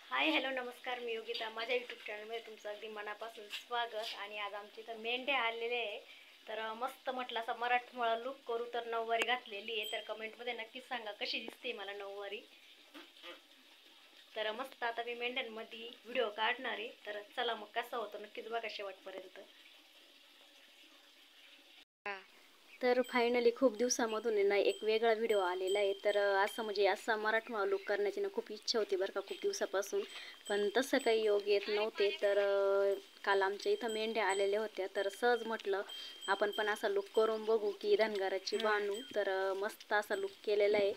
Hi hello नमस्कार, मी योगिता. माझ्या YouTube चॅनलमध्ये तुमचं अगदी मनापासून स्वागत. आणि आज आमच्या इथं मेंढ्या आलेले आहे. तर मस्त म्हटलं असा मराठमोळा लुक करू, तर नऊवारी घातलेली आहे. तर कमेंटमध्ये नक्कीच सांगा कशी दिसते मला नऊवारी. तर मस्त आता मी मेंढ्यांमध्ये व्हिडिओ काढणार आहे. तर चला मग कसा होतो नक्कीच बघा शेवटपर्यंत. तर फायनली खूप दिवसामधून आहे ना एक वेगळा व्हिडिओ आलेला आहे. तर असं म्हणजे असा मराठमोळा लुक करण्याची ना खूप इच्छा होती बरं का, खूप दिवसापासून. पण तसं काही योग येत नव्हते. तर काल आमच्या इथं मेंढ्या आलेल्या होत्या. तर सहज म्हटलं आपण पण असा लुक करून बघू की धनगराची बानू. तर मस्त असा लुक केलेला आहे.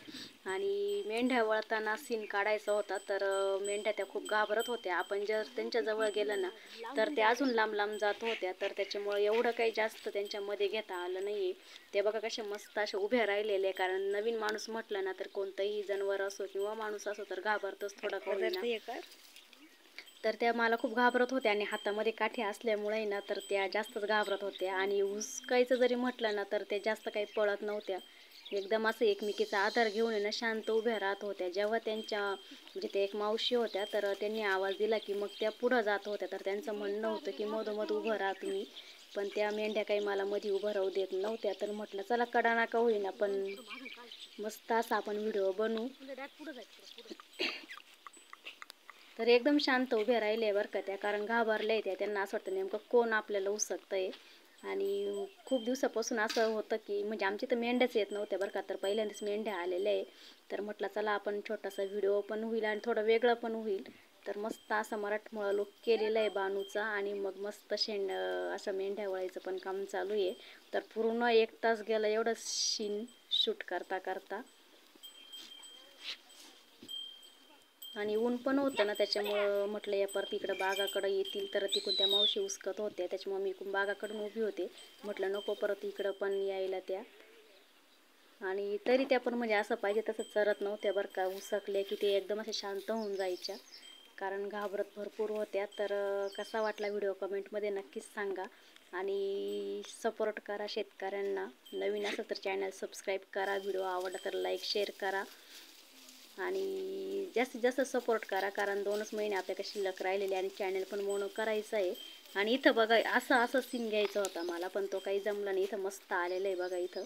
आणि मेंढ्या वळताना सीन काढायचा होता. तर मेंढ्या त्या खूप घाबरत होत्या. आपण जर त्यांच्याजवळ गेलं ना तर त्या अजून लांब लांब जात होत्या. तर त्याच्यामुळं एवढं काही जास्त त्यांच्यामध्ये घेता आलं नाही. ते बघा कशा मस्त अशा उभ्या राहिलेले. कारण नवीन माणूस म्हटलं ना तर कोणतंही जनावर असो किंवा माणूस असो तर घाबरतोच थोडा का होईना. तर त्या मला खूप घाबरत होत्या आणि हातामध्ये काठी असल्यामुळे ना तर त्या जास्तच घाबरत होत्या. आणि हुसकायचं जरी म्हटलं ना तर ते जास्त काही पळत नव्हत्या. एकदम असं एकमेकीचा आधार घेऊन ना शांत उभ्या राहत होत्या. जेव्हा त्यांच्या म्हणजे ते एक मावशी होत्या तर त्यांनी आवाज दिला की मग त्या पुढं जात होत्या. तर त्यांचं म्हणणं होतं की मधोमध उभं राहा तुम्ही. पण त्या मेंढ्या काही मला मध्ये उभं राहू देत नव्हत्या. तर म्हटलं चला कडा नाका होईना पण मस्त असा आपण व्हिडिओ बनवू. तर एकदम शांत उभे राहिले बरं का त्या, कारण घाबरले त्या. त्यांना असं वाटतं नेमकं कोण आपल्याला उसकतंय. आणि खूप दिवसापासून असं होतं की म्हणजे आमची तर मेंढ्याच येत नव्हत्या बरं का. तर पहिल्यांदाच मेंढ्या आलेल्या आहे. तर म्हटलं चला आपण छोटासा व्हिडिओ पण होईल आणि थोडं वेगळं पण होईल. तर मस्त असा मराठमोळा लुक केलेला आहे बानूचा. आणि मग मस्त असं मेंढ्या वळायचं पण काम चालू आहे. तर पूर्ण 1 तास गेला एवढं सीन शूट करता करता. आणि ऊन पण होतं ना त्याच्यामुळं म्हटलं या परत इकडं बागाकडं येतील तर तिकडून त्या मावशी उसकत होत्या. त्याच्यामुळे मी इकडून बागाकडून उभी होते. म्हटलं नको परत इकडं पण यायला त्या. आणि तरी त्या पण म्हणजे असं पाहिजे तसं चरत नव्हत्या बरं का. उसकले की ते एकदम असे शांत होऊन जायच्या. कारण घाबरत भरपूर होत्या. तर कसा वाटला व्हिडिओ कमेंटमध्ये नक्कीच सांगा. आणि सपोर्ट करा शेतकऱ्यांना. नवीन असेल तर चॅनल सबस्क्राईब करा. व्हिडिओ आवडला तर लाईक शेअर करा. आणि जास्तीत जास्त सपोर्ट करा. कारण 2च महिने आपल्याकडे शिल्लक राहिलेले आणि चॅनल पण मोनो करायचं आहे. आणि इथं बघा असं सीन घ्यायचा होता मला, पण तो काही जमला नाही. इथं मस्त आलेलं आहे बघा इथं.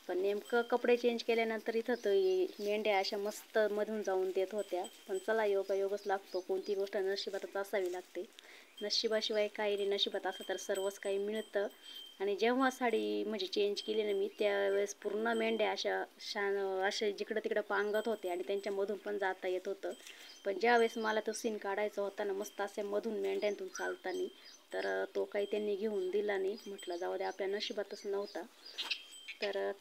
पण नेमकं कपडे चेंज केल्यानंतर इथं तर मेंढ्या अशा मस्त मधून जाऊन देत होत्या. पण चला योगच लागतो. कोणती गोष्ट नशिबातच असावी लागते. नशिबाशिवाय काही नाही. नशिबात असं तर सर्वच काही मिळतं. आणि जेव्हा साडी म्हणजे चेंज केली ना मी त्यावेळेस पूर्ण मेंढ्या असे जिकडं तिकडं पांगत होते आणि त्यांच्यामधून पण जाता येत होतं. पण ज्यावेळेस मला तो सीन काढायचा होता ना मस्त असे मधून मेंढ्यांतून चालताना, तर तो काही त्यांनी घेऊन दिला नाही. म्हटलं जाऊ दे आपल्या नशिबातच नव्हता. तर